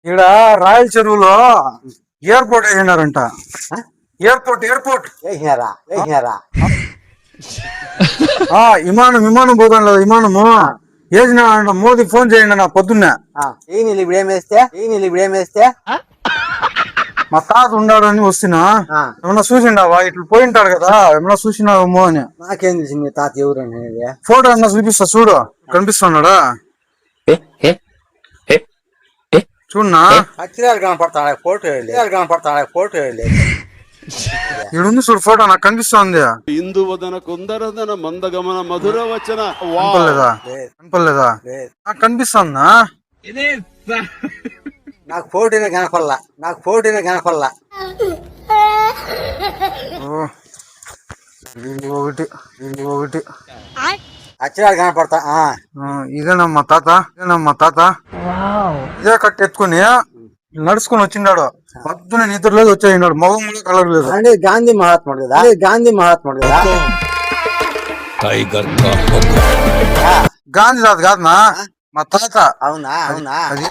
ఈడ రాయల చెరువులో airport వేసినారంట. Airport వేసినారా విమానం పోతాను కదా, విమానము వేసినారంట. మోదీ ఫోన్ చేయండి నా పొద్దున్నే. ఈ నీళ్ళు ఇప్పుడు ఏమేస్తే మా తాత ఉన్నాడని వస్తున్నా. ఏమన్నా చూసిండావా? ఇట్లా పోయింటాడు కదా, ఏమన్నా చూసినావేమో అని. నాకేం తెలిసింది మీ తాత ఎవరు అనేది? ఫోటో అన్నా చూపిస్తా, చూడు. కనిపిస్తున్నాడా? చూడన్నా, అక్షరాలు కనపడతాడు ఫోటో ఈడుంది చూడు ఫోటో, నాకు కనిపిస్తుంది. ఇందువదన కుందరదన మందగమన మధుర వచన కనపడలేదా? నాకు కనిపిస్తుందా? నాకు ఫోటోనే కనపడలా. ఒకటి అక్షరాలు కనపడతా. ఇదేనమ్మా తాత. ఇదే కట్టి ఎత్తుకుని నడుచుకుని వచ్చిండాడు. పొద్దున నిద్ర లేదు, వచ్చేసినాడు. మొగం కూడా కలర్ లేదు. అంటే గాంధీ మహాత్ముడు కదా. గాంధీ తాత కాదనా, మా తాత. అవునా అది